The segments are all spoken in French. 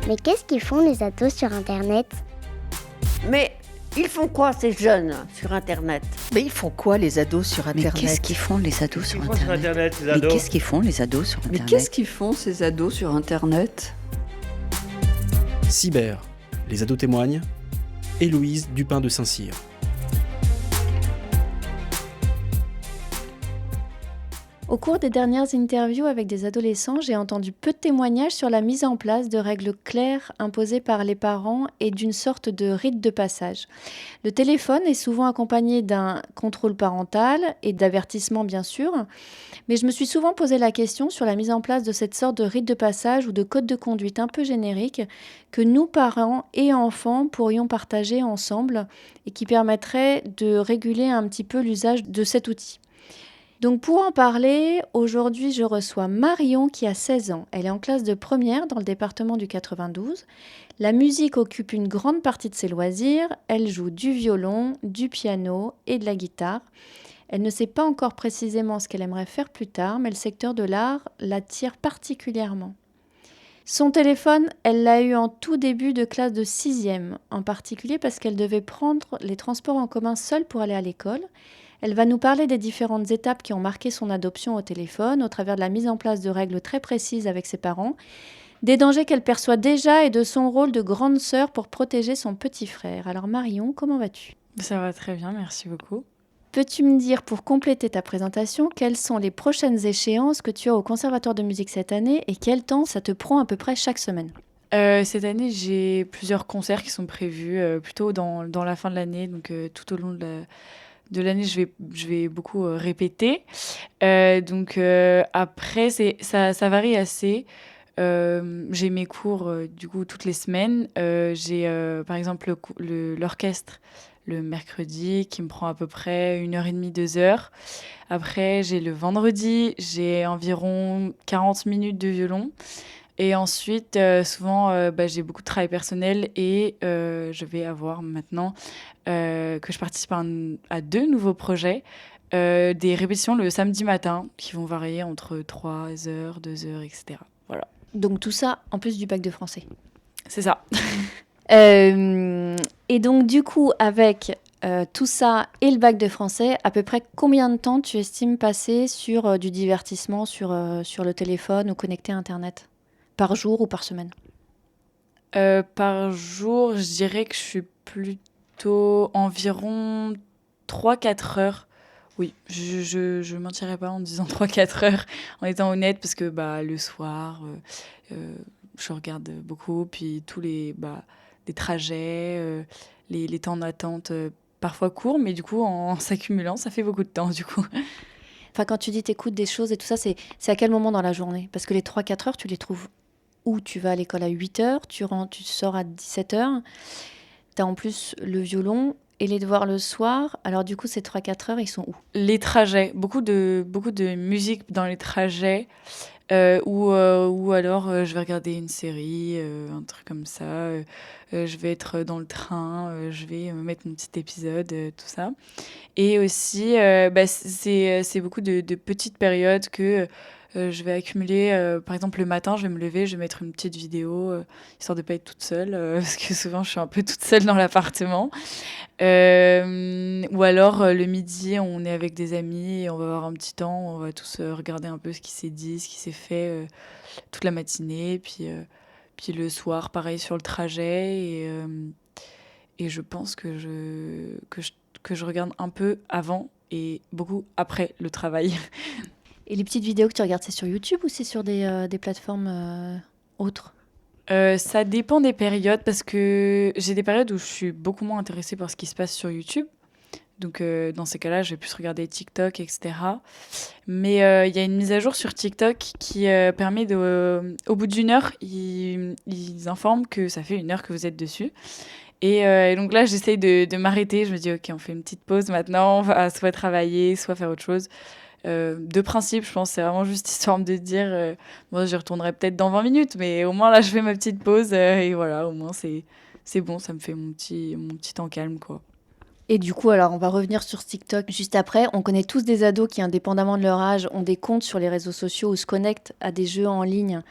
Mais qu'est-ce qu'ils font les ados sur Internet? Mais ils font quoi ces jeunes sur Internet? Mais ils font quoi les ados sur Internet? Mais qu'est-ce qu'ils font les ados sur Ils font sur Internet Internet, ces Mais ados. qu'est-ce qu'ils font les ados sur Mais Internet qu'est-ce qu'ils font ces ados sur Internet? Cyber, les ados témoignent. Héloïse Dupin de Saint-Cyr. Au cours des dernières interviews avec des adolescents, j'ai entendu peu de témoignages sur la mise en place de règles claires imposées par les parents et d'une sorte de rite de passage. Le téléphone est souvent accompagné d'un contrôle parental et d'avertissements bien sûr, mais je me suis souvent posé la question sur la mise en place de cette sorte de rite de passage ou de code de conduite un peu générique que nous, parents et enfants, pourrions partager ensemble et qui permettrait de réguler un petit peu l'usage de cet outil. Donc pour en parler, aujourd'hui je reçois Marion qui a 16 ans. Elle est en classe de première dans le département du 92. La musique occupe une grande partie de ses loisirs. Elle joue du violon, du piano et de la guitare. Elle ne sait pas encore précisément ce qu'elle aimerait faire plus tard, mais le secteur de l'art l'attire particulièrement. Son téléphone, elle l'a eu en tout début de classe de 6e, en particulier parce qu'elle devait prendre les transports en commun seule pour aller à l'école. Elle va nous parler des différentes étapes qui ont marqué son adoption au téléphone, au travers de la mise en place de règles très précises avec ses parents, des dangers qu'elle perçoit déjà et de son rôle de grande sœur pour protéger son petit frère. Alors Marion, comment vas-tu ? Ça va très bien, merci beaucoup. Peux-tu me dire, pour compléter ta présentation, quelles sont les prochaines échéances que tu as au Conservatoire de musique cette année et quel temps ça te prend à peu près chaque semaine ? Cette année, j'ai plusieurs concerts qui sont prévus plutôt dans la fin de l'année, donc tout au long de l'année, je vais beaucoup répéter. Après, ça varie assez. J'ai mes cours du coup toutes les semaines. J'ai par exemple l'orchestre le mercredi qui me prend à peu près 1h30, 2h. Après, j'ai le vendredi, j'ai environ 40 minutes de violon. Et ensuite, souvent, j'ai beaucoup de travail personnel et je vais avoir maintenant que je participe à 2 nouveaux projets, des répétitions le samedi matin qui vont varier entre 3h, 2h, etc. Voilà. Donc tout ça en plus du bac de français. C'est ça. Et donc du coup, avec tout ça et le bac de français, à peu près combien de temps tu estimes passer sur du divertissement sur le téléphone ou connecté à Internet ? Par jour ou par semaine ? Par jour, je dirais que je suis plutôt environ 3-4 heures. Oui, je mentirais pas en disant 3-4 heures, en étant honnête, parce que le soir, je regarde beaucoup, puis tous les trajets, les temps d'attente, parfois courts, mais du coup, en s'accumulant, ça fait beaucoup de temps, du coup. Enfin, quand tu dis t'écoutes des choses et tout ça, c'est à quel moment dans la journée ? Parce que les 3-4 heures, tu les trouves où ? Tu vas à l'école à 8h, tu sors à 17h, tu as en plus le violon et les devoirs le soir. Alors du coup, ces 3-4 heures, ils sont où ? Les trajets, beaucoup de musique dans les trajets, ou alors je vais regarder une série, un truc comme ça. Je vais être dans le train, je vais me mettre mon petit épisode, tout ça. Et aussi, c'est beaucoup de petites périodes que je vais accumuler. Par exemple, le matin, je vais me lever, je vais mettre une petite vidéo, histoire de ne pas être toute seule, parce que souvent, je suis un peu toute seule dans l'appartement. Ou alors, le midi, on est avec des amis et on va avoir un petit temps, on va tous regarder un peu ce qui s'est dit, ce qui s'est fait toute la matinée. Puis le soir, pareil sur le trajet. Et je pense que je regarde un peu avant et beaucoup après le travail. Et les petites vidéos que tu regardes, c'est sur YouTube ou c'est sur des plateformes autres ? Ça dépend des périodes, parce que j'ai des périodes où je suis beaucoup moins intéressée par ce qui se passe sur YouTube. Donc, dans ces cas-là, je vais plus regarder TikTok, etc. Mais il y a une mise à jour sur TikTok qui permet au bout d'1 heure, ils informent que ça fait 1 heure que vous êtes dessus. Et donc là, j'essaye de m'arrêter. Je me dis, OK, on fait une petite pause maintenant. On va soit travailler, soit faire autre chose. De principe, je pense, c'est vraiment juste histoire de dire moi, je retournerai peut-être dans 20 minutes, mais au moins là, je fais ma petite pause et voilà, au moins c'est bon, ça me fait mon petit temps calme, quoi. Et du coup, alors, on va revenir sur TikTok juste après. On connaît tous des ados qui, indépendamment de leur âge, ont des comptes sur les réseaux sociaux ou se connectent à des jeux en ligne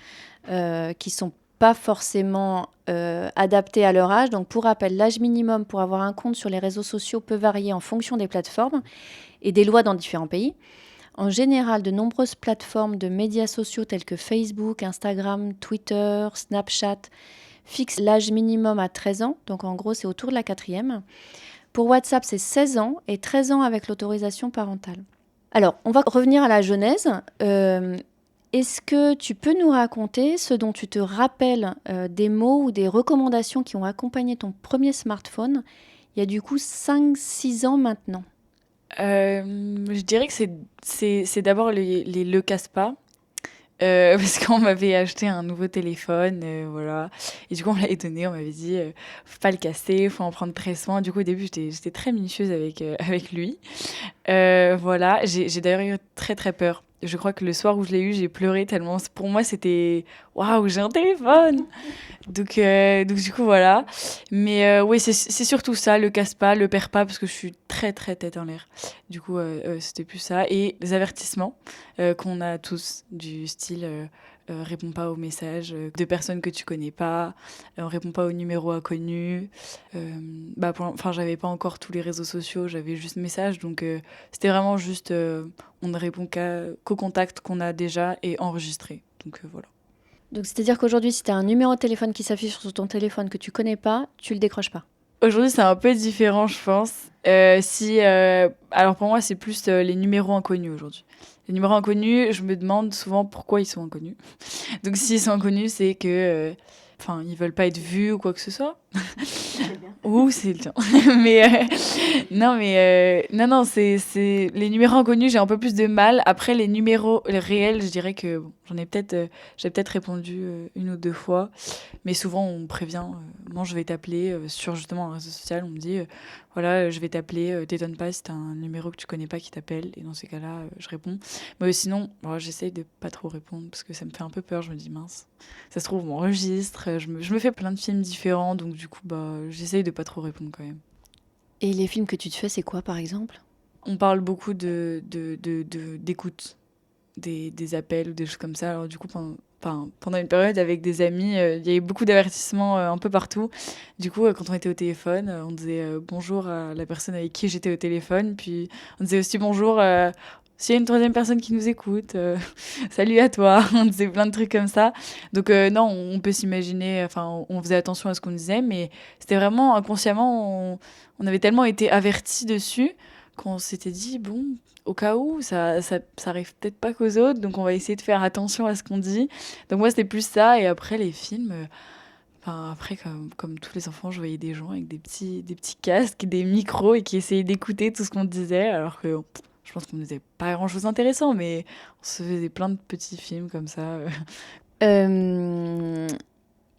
qui sont pas forcément adaptés à leur âge. Donc, pour rappel, l'âge minimum pour avoir un compte sur les réseaux sociaux peut varier en fonction des plateformes et des lois dans différents pays. En général, de nombreuses plateformes de médias sociaux tels que Facebook, Instagram, Twitter, Snapchat fixent l'âge minimum à 13 ans. Donc, en gros, c'est autour de la 4e. Pour WhatsApp, c'est 16 ans et 13 ans avec l'autorisation parentale. Alors, on va revenir à la genèse. Est-ce que tu peux nous raconter ce dont tu te rappelles des mots ou des recommandations qui ont accompagné ton premier smartphone il y a du coup 5-6 ans maintenant? Je dirais que c'est d'abord les le casse-pas. Parce qu'on m'avait acheté un nouveau téléphone, voilà. Et du coup, on me l'avait donné, on m'avait dit, faut pas le casser, faut en prendre très soin. Du coup, au début, j'étais très minutieuse avec lui. Voilà, j'ai d'ailleurs eu très très peur. Je crois que le soir où je l'ai eu, j'ai pleuré tellement. Pour moi, c'était waouh, j'ai un téléphone. Donc du coup, voilà. Mais oui, c'est surtout ça, le casse-pas, le perds pas, parce que je suis très très tête en l'air. Du coup, c'était plus ça. Et les avertissements qu'on a tous, du style réponds pas aux messages de personnes que tu connais pas, réponds pas aux numéros inconnus. Enfin, j'avais pas encore tous les réseaux sociaux, j'avais juste messages, donc c'était vraiment juste on ne répond qu'aux contacts qu'on a déjà et enregistrés. Donc voilà. Donc, c'est-à-dire qu'aujourd'hui, si tu as un numéro de téléphone qui s'affiche sur ton téléphone que tu connais pas, tu le décroches pas. Aujourd'hui, c'est un peu différent, je pense. Alors pour moi, c'est plus les numéros inconnus aujourd'hui. Les numéros inconnus, je me demande souvent pourquoi ils sont inconnus. Donc s'ils sont inconnus, c'est que ils veulent pas être vus ou quoi que ce soit. Ouh, c'est le tien. Non, c'est les numéros inconnus, j'ai un peu plus de mal. Après, les numéros réels, je dirais que j'ai peut-être répondu une ou deux fois, mais souvent on me prévient, moi je vais t'appeler sur justement un réseau social, on me dit voilà, je vais t'appeler, t'étonne pas si t'as un numéro que tu connais pas qui t'appelle, et dans ces cas-là, je réponds. Mais sinon, j'essaye de pas trop répondre parce que ça me fait un peu peur, je me dis mince, ça se trouve, on m'enregistre, je me fais plein de films différents, donc du coup, j'essaye de pas trop répondre quand même. Et les films que tu te fais, c'est quoi, par exemple? On parle beaucoup d'écoute, des appels ou des choses comme ça. Alors du coup, pendant une période avec des amis, il y avait beaucoup d'avertissements un peu partout. Du coup, quand on était au téléphone, on disait bonjour à la personne avec qui j'étais au téléphone. Puis on disait aussi bonjour s'il y a une troisième personne qui nous écoute. Salut à toi. On disait plein de trucs comme ça. Donc non, on peut s'imaginer, on faisait attention à ce qu'on disait, mais c'était vraiment inconsciemment, on avait tellement été avertis dessus qu'on s'était dit, bon, au cas où, ça arrive peut-être pas qu'aux autres, donc on va essayer de faire attention à ce qu'on dit. Donc moi, c'était plus ça, et après, les films, après, comme tous les enfants, je voyais des gens avec des petits casques, des micros, et qui essayaient d'écouter tout ce qu'on disait, alors que je pense qu'on disait pas grand-chose d'intéressant, mais on se faisait plein de petits films comme ça.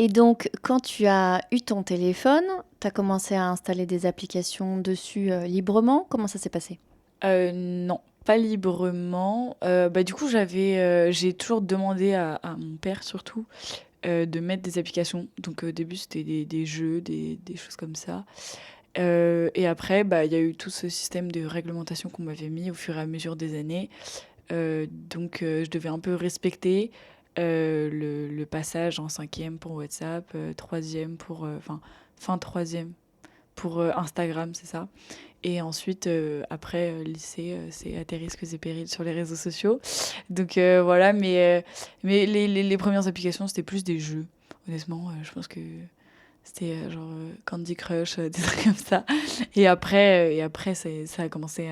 Et donc, quand tu as eu ton téléphone, tu as commencé à installer des applications dessus librement. Comment ça s'est passé? Non, pas librement. Du coup, j'ai toujours demandé à mon père, surtout, de mettre des applications. Donc, au début, c'était des jeux, des choses comme ça. Et après, il y a eu tout ce système de réglementation qu'on m'avait mis au fur et à mesure des années. Donc, je devais un peu respecter le passage en 5e pour WhatsApp, 3e pour... fin 3e pour Instagram, c'est ça. Et ensuite, après lycée, c'est à tes risques et périls sur les réseaux sociaux. Donc voilà, mais les premières applications, c'était plus des jeux. Honnêtement, je pense que c'était genre Candy Crush, des trucs comme ça. Et après ça a commencé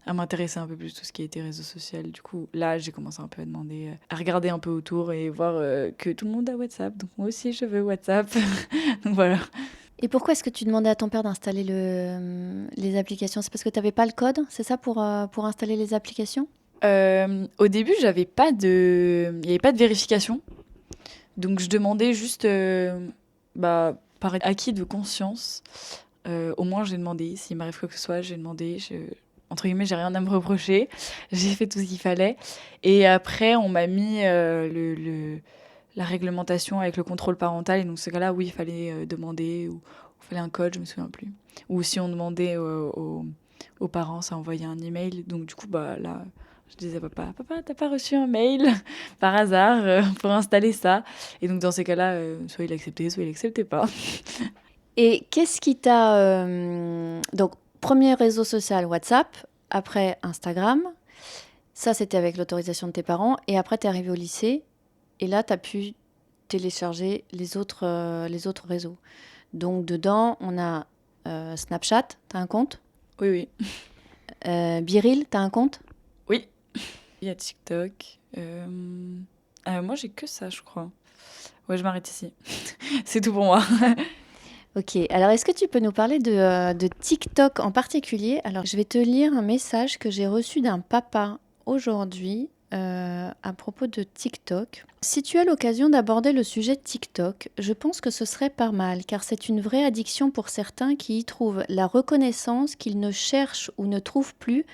à m'intéresser un peu plus tout ce qui était réseau social. Du coup, là, j'ai commencé un peu à demander, à regarder un peu autour et voir que tout le monde a WhatsApp. Donc moi aussi, je veux WhatsApp. Donc voilà. Et pourquoi est-ce que tu demandais à ton père d'installer les applications? C'est parce que tu n'avais pas le code, c'est ça, pour installer les applications? Au début, il n'y avait pas de vérification. Donc je demandais juste par acquis de conscience. Au moins, j'ai demandé. S'il m'arrive quoi que ce soit, j'ai demandé. Entre guillemets, j'ai rien à me reprocher. J'ai fait tout ce qu'il fallait. Et après, on m'a mis la réglementation avec le contrôle parental. Et donc, ce cas-là, oui, il fallait demander, ou il fallait un code, je me souviens plus. Ou si on demandait aux parents, ça envoyait un email. Donc, du coup, là, Je disais à papa, papa, t'as pas reçu un mail par hasard pour installer ça? Et donc dans ces cas-là, soit il acceptait, soit il acceptait pas. Et qu'est-ce qui t'a... Donc, premier réseau social, WhatsApp, après Instagram. Ça, c'était avec l'autorisation de tes parents. Et après, t'es arrivé au lycée. Et là, t'as pu télécharger les autres réseaux. Donc, dedans, on a Snapchat, t'as un compte? Oui, oui. Biril, t'as un compte? Oui. Il y a TikTok. Moi, j'ai que ça, je crois. Ouais, je m'arrête ici. C'est tout pour moi. Ok, alors est-ce que tu peux nous parler de TikTok en particulier? Alors, je vais te lire un message que j'ai reçu d'un papa aujourd'hui à propos de TikTok. Si tu as l'occasion d'aborder le sujet TikTok, je pense que ce serait pas mal, car c'est une vraie addiction pour certains qui y trouvent la reconnaissance qu'ils ne cherchent ou ne trouvent plus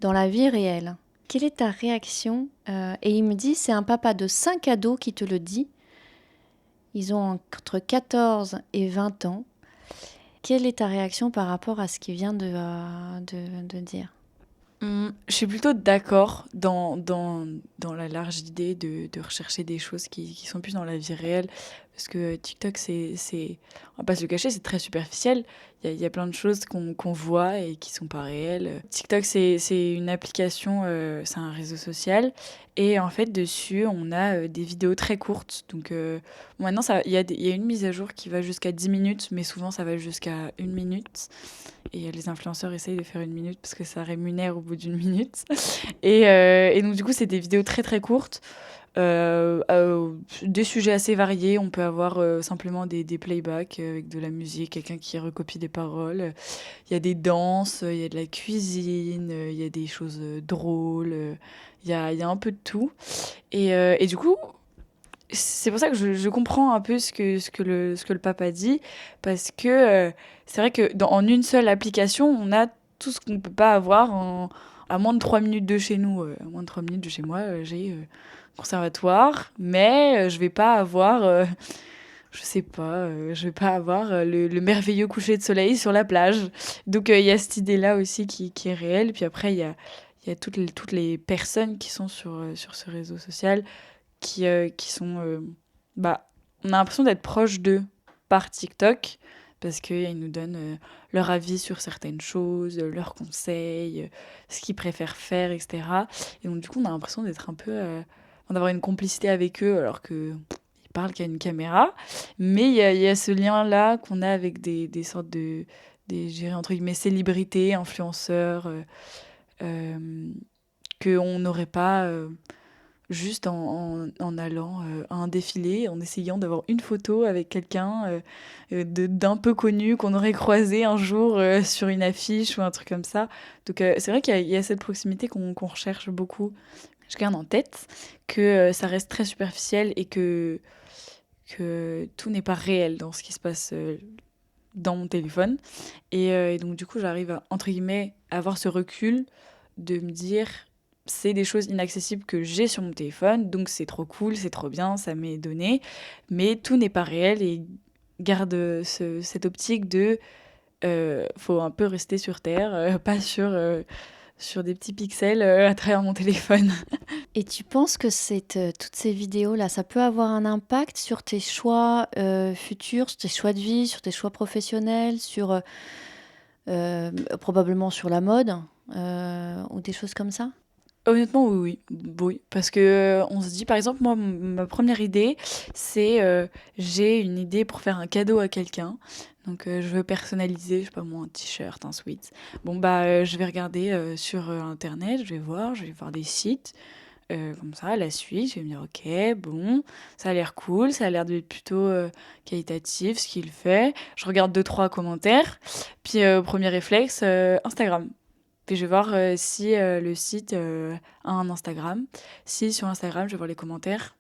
dans la vie réelle. Quelle est ta réaction? Et il me dit, c'est un papa de 5 ados qui te le dit. Ils ont entre 14 et 20 ans. Quelle est ta réaction par rapport à ce qu'il vient de dire? Je suis plutôt d'accord dans la large idée de rechercher des choses qui sont plus dans la vie réelle. Parce que TikTok, on va pas se le cacher, c'est très superficiel. Il y a plein de choses qu'on voit et qui sont pas réelles. TikTok, c'est une application, c'est un réseau social. Et en fait, dessus, on a des vidéos très courtes. Donc maintenant, il y a une mise à jour qui va jusqu'à 10 minutes, mais souvent, ça va jusqu'à 1 minute. Et les influenceurs essayent de faire 1 minute parce que ça rémunère au bout d'1 minute. Et donc, du coup, c'est des vidéos très, très courtes. Des sujets assez variés. On peut avoir simplement des playbacks avec de la musique, quelqu'un qui recopie des paroles. Il y a des danses, il y a de la cuisine, il y a des choses drôles. Il y a un peu de tout. Et du coup, c'est pour ça que je comprends un peu ce que le papa dit. Parce que c'est vrai que en une seule application, on a tout ce qu'on ne peut pas avoir à moins de 3 minutes de chez nous. À moins de 3 minutes de chez moi, j'ai conservatoire, mais je vais pas avoir, je sais pas, je vais pas avoir le merveilleux coucher de soleil sur la plage. Donc il y a cette idée-là aussi qui est réelle. Puis après, il y a toutes les personnes qui sont sur ce réseau social qui sont... bah, on a l'impression d'être proche d'eux par TikTok parce qu'ils nous donnent leur avis sur certaines choses, leurs conseils, ce qu'ils préfèrent faire, etc. Et donc du coup, on a l'impression d'être un peu... d'avoir une complicité avec eux alors qu'ils parlent qu'à une caméra. Mais il y a ce lien-là qu'on a avec des sortes des je dirais, entre guillemets, célébrités, influenceurs, qu'on n'aurait pas juste en allant à un défilé, en essayant d'avoir une photo avec quelqu'un d'un peu connu qu'on aurait croisé un jour sur une affiche ou un truc comme ça. Donc c'est vrai qu'il y a cette proximité qu'on recherche beaucoup. Je garde en tête que ça reste très superficiel et que tout n'est pas réel dans ce qui se passe dans mon téléphone. Et donc, du coup, j'arrive à, entre guillemets, avoir ce recul de me dire c'est des choses inaccessibles que j'ai sur mon téléphone, donc c'est trop cool, c'est trop bien, ça m'est donné. Mais tout n'est pas réel et garde cette optique de faut un peu rester sur Terre, pas sur des petits pixels à travers mon téléphone. Et tu penses que toutes ces vidéos-là, ça peut avoir un impact sur tes choix futurs, sur tes choix de vie, sur tes choix professionnels, probablement sur la mode ou des choses comme ça? Honnêtement, oui. Parce que on se dit, par exemple, moi, ma première idée, c'est j'ai une idée pour faire un cadeau à quelqu'un. Donc, je veux personnaliser, je sais pas moi, un t-shirt, un sweat. Bon, bah, je vais regarder sur Internet, je vais voir des sites. Comme ça, la suite, je vais me dire, ok, bon, ça a l'air cool, ça a l'air d'être plutôt qualitatif ce qu'il fait. Je regarde 2-3 commentaires. Puis, premier réflexe, Instagram. Puis je vais voir si le site a un Instagram. Si sur Instagram, je vais voir les commentaires.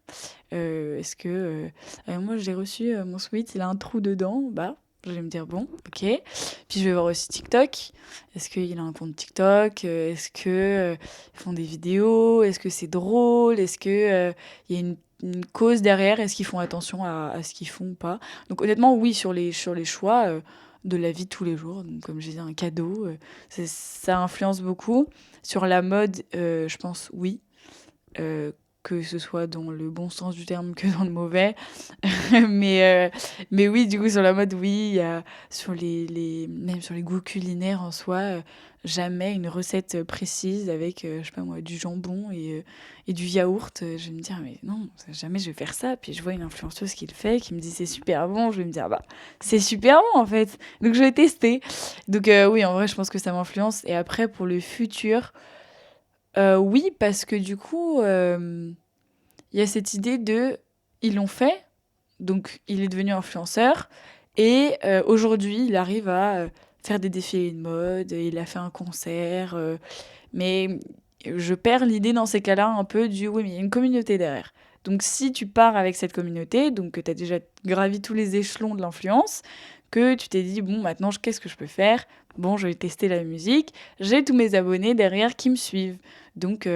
Est-ce que moi j'ai reçu mon sweat, il a un trou dedans? Bah, je vais me dire bon, ok. Puis je vais voir aussi TikTok. Est-ce qu'il a un compte TikTok? Est-ce que ils font des vidéos? Est-ce que c'est drôle? Est-ce que il y a une cause derrière? Est-ce qu'ils font attention à ce qu'ils font ou pas? Donc honnêtement, oui, sur les choix. de la vie de tous les jours. Donc, comme je disais, un cadeau, ça influence beaucoup. Sur la mode, je pense oui. Que ce soit dans le bon sens du terme que dans le mauvais. mais oui, du coup, sur la mode, oui. Il y a même sur les goûts culinaires en soi, jamais une recette précise avec, je sais pas moi, du jambon et du yaourt. Je vais me dire, mais non, jamais je vais faire ça. Puis je vois une influenceuse qui le fait, qui me dit c'est super bon. Je vais me dire, bah, c'est super bon en fait. Donc je vais tester. Donc oui, en vrai, je pense que ça m'influence. Et après, pour le futur, oui, parce que du coup, il y a cette idée de ils l'ont fait, donc il est devenu influenceur, et aujourd'hui, il arrive à faire des défilés de mode, il a fait un concert, mais je perds l'idée dans ces cas-là un peu du oui, mais il y a une communauté derrière. Donc si tu pars avec cette communauté, donc que tu as déjà gravi tous les échelons de l'influence, que tu t'es dit, bon, maintenant, qu'est-ce que je peux faire ? Bon, je vais tester la musique, j'ai tous mes abonnés derrière qui me suivent. Donc,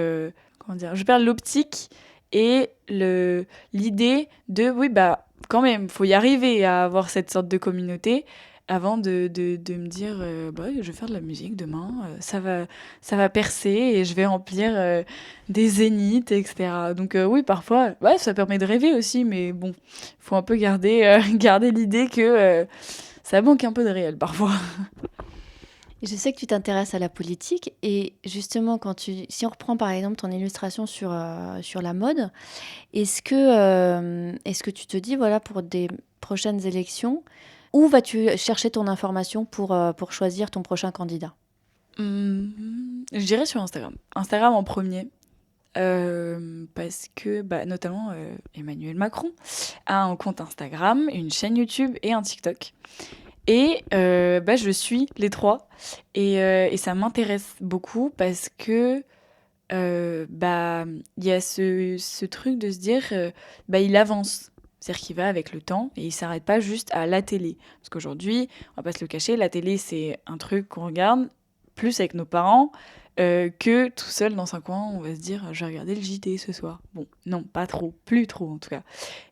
comment dire, je perds l'optique et l'idée de, oui, bah, quand même, faut y arriver à avoir cette sorte de communauté avant de me dire, bah, je vais faire de la musique demain, ça va percer et je vais remplir des zéniths, etc. Donc, oui, parfois, ouais, ça permet de rêver aussi, mais bon, faut un peu garder l'idée que ça manque un peu de réel parfois. Je sais que tu t'intéresses à la politique et justement, si on reprend par exemple ton illustration sur la mode, est-ce que tu te dis, voilà, pour des prochaines élections, où vas-tu chercher ton information pour choisir ton prochain candidat ? Je dirais sur Instagram. Instagram en premier. Parce que bah, notamment Emmanuel Macron a un compte Instagram, une chaîne YouTube et un TikTok. Et bah, je suis les trois et ça m'intéresse beaucoup parce que bah, y a ce truc de se dire bah, il avance. C'est-à-dire qu'il va avec le temps et il s'arrête pas juste à la télé. Parce qu'aujourd'hui, on va pas se le cacher, la télé c'est un truc qu'on regarde plus avec nos parents que tout seul dans un coin, on va se dire je vais regarder le JT ce soir. Bon, non, pas trop, plus trop en tout cas.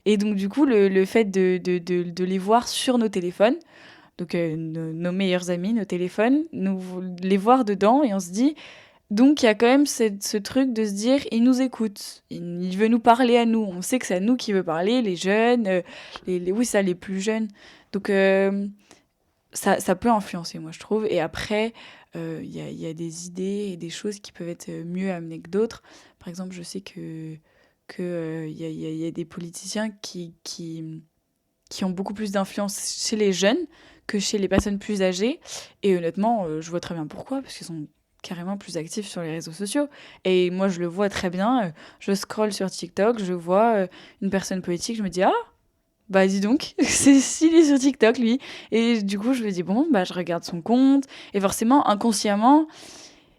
Et donc du coup, le fait de les voir sur nos téléphones, donc nos meilleurs amis, nos téléphones, les voir dedans et on se dit, donc il y a quand même ce truc de se dire, il nous écoute, il veut nous parler à nous, on sait que c'est à nous qu'il veut parler, les jeunes, les plus jeunes. Donc ça peut influencer, moi je trouve. Et après, il y a des idées et des choses qui peuvent être mieux amenées que d'autres. Par exemple, je sais que y a des politiciens qui ont beaucoup plus d'influence chez les jeunes que chez les personnes plus âgées. Et honnêtement, je vois très bien pourquoi, parce qu'ils sont carrément plus actifs sur les réseaux sociaux. Et moi, je le vois très bien. Je scrolle sur TikTok, je vois une personne politique, je me dis « Ah, bah dis donc, il est sur TikTok, lui !» Et du coup, je me dis « Bon, bah je regarde son compte. » Et forcément, inconsciemment,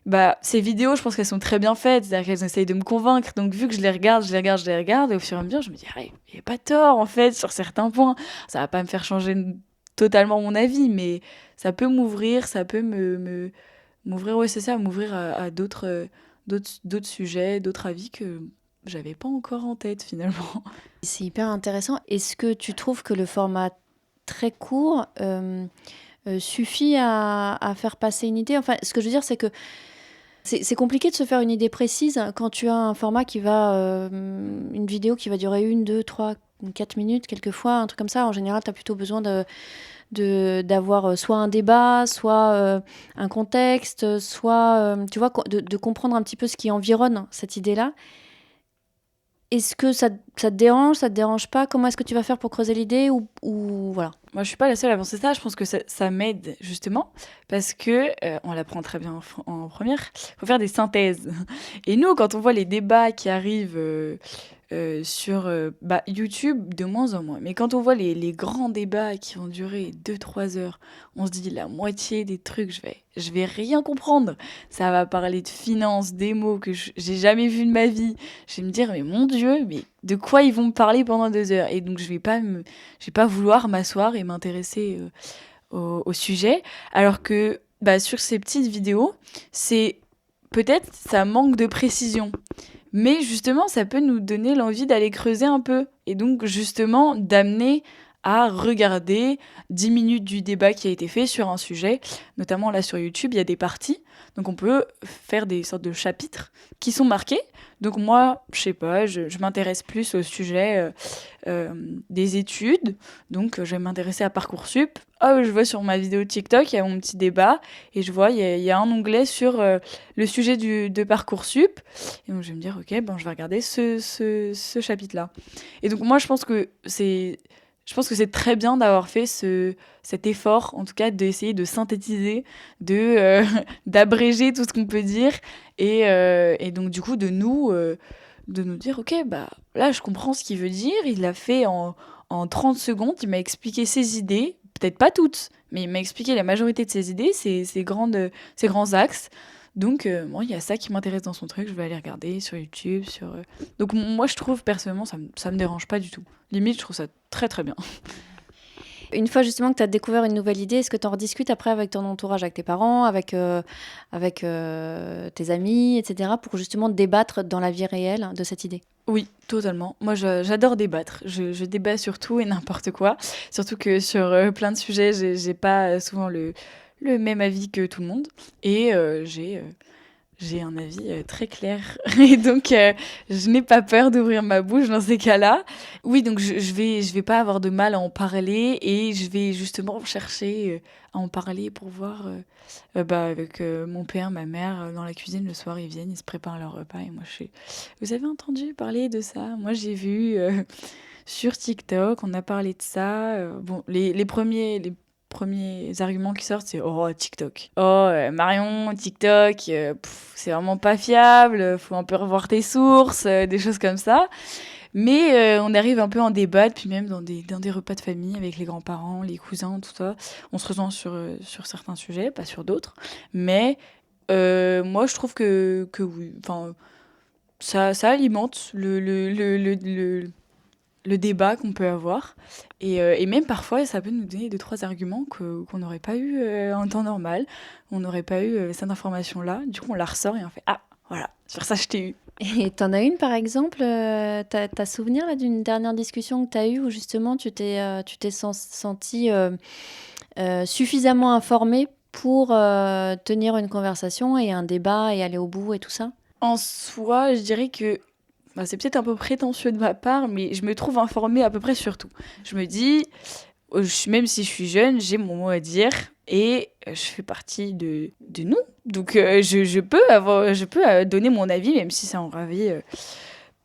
bah, ces vidéos, je pense qu'elles sont très bien faites, c'est-à-dire qu'elles essayent de me convaincre. Donc, vu que je les regarde, et au fur et à mesure, je me dis, il n'y a pas tort, en fait, sur certains points. Ça va pas me faire changer totalement mon avis, mais ça peut m'ouvrir, ça peut m'ouvrir, ouais, c'est ça, m'ouvrir à d'autres sujets, d'autres avis que j'avais pas encore en tête, finalement. C'est hyper intéressant. Est-ce que tu trouves que le format très court suffit à faire passer une idée ? Enfin, ce que je veux dire, c'est que c'est compliqué de se faire une idée précise quand tu as un format qui va... une vidéo qui va durer 1, 2, 3, 4 minutes, quelquefois, un truc comme ça. En général, tu as plutôt besoin d'avoir soit un débat, soit un contexte, soit, tu vois, de comprendre un petit peu ce qui environne cette idée-là. Est-ce que ça te dérange, ça te dérange pas ? Comment est-ce que tu vas faire pour creuser l'idée ou voilà ? Moi, je suis pas la seule à penser ça. Je pense que ça m'aide justement parce que on l'apprend très bien en première. Il faut faire des synthèses. Et nous, quand on voit les débats qui arrivent sur YouTube, de moins en moins. Mais quand on voit les grands débats qui vont durer 2-3 heures, on se dit la moitié des trucs, je vais rien comprendre. Ça va parler de finances, des mots que j'ai jamais vus de ma vie. Je vais me dire, mais mon Dieu, mais de quoi ils vont me parler pendant 2 heures ? Et donc, je vais pas vouloir m'asseoir et m'intéresser au sujet. Alors que sur ces petites vidéos, c'est peut-être ça manque de précision. Mais justement, ça peut nous donner l'envie d'aller creuser un peu. Et donc, justement, d'amener à regarder 10 minutes du débat qui a été fait sur un sujet. Notamment là sur YouTube, il y a des parties. Donc on peut faire des sortes de chapitres qui sont marqués. Donc moi, je sais pas, je m'intéresse plus au sujet des études. Donc je vais m'intéresser à Parcoursup. Oh, je vois sur ma vidéo TikTok, il y a mon petit débat. Et je vois, il y a un onglet sur le sujet de Parcoursup. Et donc je vais me dire, ok, bon, je vais regarder ce chapitre-là. Et donc moi, je pense que c'est très bien d'avoir fait cet effort, en tout cas d'essayer de synthétiser, d'abréger tout ce qu'on peut dire, et donc du coup de nous dire, ok, bah là je comprends ce qu'il veut dire, il l'a fait en 30 secondes, il m'a expliqué ses idées, peut-être pas toutes, mais il m'a expliqué la majorité de ses idées, ses grands axes. Donc, moi, il y a ça qui m'intéresse dans son truc. Je vais aller regarder sur YouTube. Donc, moi, je trouve, personnellement, ça me dérange pas du tout. Limite, je trouve ça très, très bien. Une fois justement que tu as découvert une nouvelle idée, est-ce que tu en rediscutes après avec ton entourage, avec tes parents, avec tes amis, etc., pour justement débattre dans la vie réelle de cette idée? Oui, totalement. Moi, j'adore débattre. Je débat sur tout et n'importe quoi. Surtout que sur plein de sujets, j'ai pas souvent le même avis que tout le monde. Et j'ai un avis très clair. Et donc, je n'ai pas peur d'ouvrir ma bouche dans ces cas-là. Oui, donc je vais pas avoir de mal à en parler. Et je vais justement chercher à en parler pour voir avec mon père, ma mère, dans la cuisine. Le soir, ils viennent, ils se préparent leur repas. Et moi, je suis... Vous avez entendu parler de ça? Moi, j'ai vu sur TikTok, on a parlé de ça. Bon, les premiers arguments qui sortent, c'est oh TikTok. Oh Marion, TikTok, c'est vraiment pas fiable, faut un peu revoir tes sources, des choses comme ça. Mais on arrive un peu en débat, puis même dans des repas de famille avec les grands-parents, les cousins, tout ça. On se rejoint sur certains sujets, pas sur d'autres. Mais moi, je trouve que oui, enfin, ça alimente le débat qu'on peut avoir. Et même parfois, ça peut nous donner 2-3 arguments qu'on n'aurait pas eu en temps normal. On n'aurait pas eu cette information-là. Du coup, on la ressort et on fait « Ah, voilà, sur ça, je t'ai eu ». Et t'en as une, par exemple, t'as souvenir là, d'une dernière discussion que t'as eue où justement tu t'es senti suffisamment informé pour tenir une conversation et un débat et aller au bout et tout ça? En soi, je dirais que c'est peut-être un peu prétentieux de ma part, mais je me trouve informée à peu près sur tout. Je me dis, même si je suis jeune, j'ai mon mot à dire et je fais partie de nous. Donc je peux donner mon avis, même si ça en ravit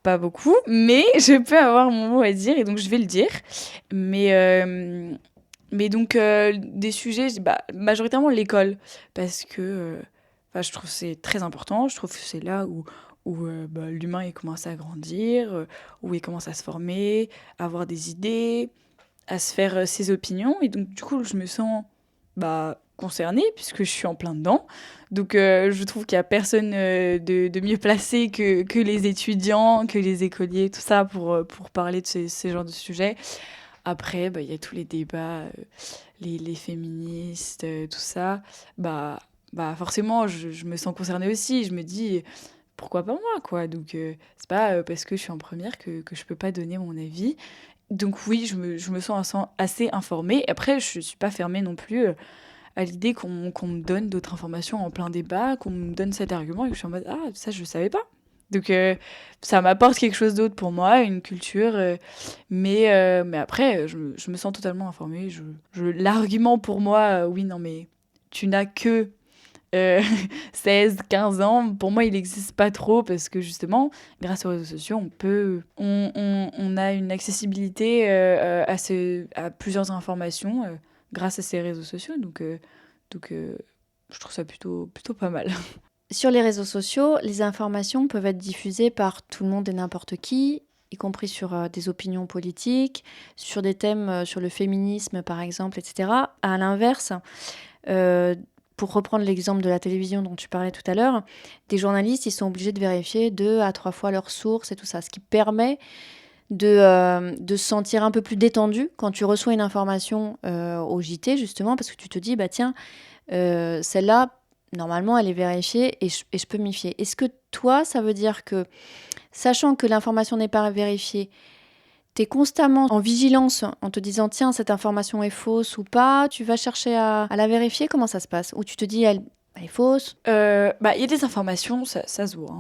pas beaucoup, mais je peux avoir mon mot à dire et donc je vais le dire. Mais donc des sujets, majoritairement l'école, parce que je trouve que c'est très important. Je trouve que c'est là où l'humain il commence à grandir, où il commence à se former, à avoir des idées, à se faire ses opinions. Et donc, du coup, je me sens concernée, puisque je suis en plein dedans. Donc, je trouve qu'il n'y a personne de mieux placé que les étudiants, que les écoliers, tout ça, pour parler de ces genres de sujets. Après, il y a tous les débats, les féministes, tout ça. Forcément, je me sens concernée aussi. Je me dis... Pourquoi pas moi, quoi. Donc, c'est pas parce que je suis en première que je peux pas donner mon avis. Donc oui, je me sens assez informée. Après, je suis pas fermée non plus à l'idée qu'on me donne d'autres informations en plein débat, qu'on me donne cet argument et que je suis en mode « Ah, ça, je savais pas ». Donc, ça m'apporte quelque chose d'autre pour moi, une culture. Mais après, je me sens totalement informée. L'argument pour moi, oui, non, mais tu n'as que... 16, 15 ans, pour moi il n'existe pas trop parce que justement grâce aux réseaux sociaux on a une accessibilité à plusieurs informations grâce à ces réseaux sociaux donc je trouve ça plutôt pas mal. Sur les réseaux sociaux, les informations peuvent être diffusées par tout le monde et n'importe qui, y compris sur des opinions politiques, sur des thèmes, sur le féminisme par exemple, etc. À l'inverse, pour reprendre l'exemple de la télévision dont tu parlais tout à l'heure, des journalistes, ils sont obligés de vérifier 2 à 3 fois leurs sources et tout ça, ce qui permet de se sentir un peu plus détendu quand tu reçois une information au JT, justement, parce que tu te dis, tiens, celle-là, normalement, elle est vérifiée et je peux m'y fier. Est-ce que toi, ça veut dire que, sachant que l'information n'est pas vérifiée, tu es constamment en vigilance en te disant tiens, cette information est fausse ou pas, tu vas chercher à la vérifier, comment ça se passe? Ou tu te dis elle est fausse? Il y a des informations, ça se voit.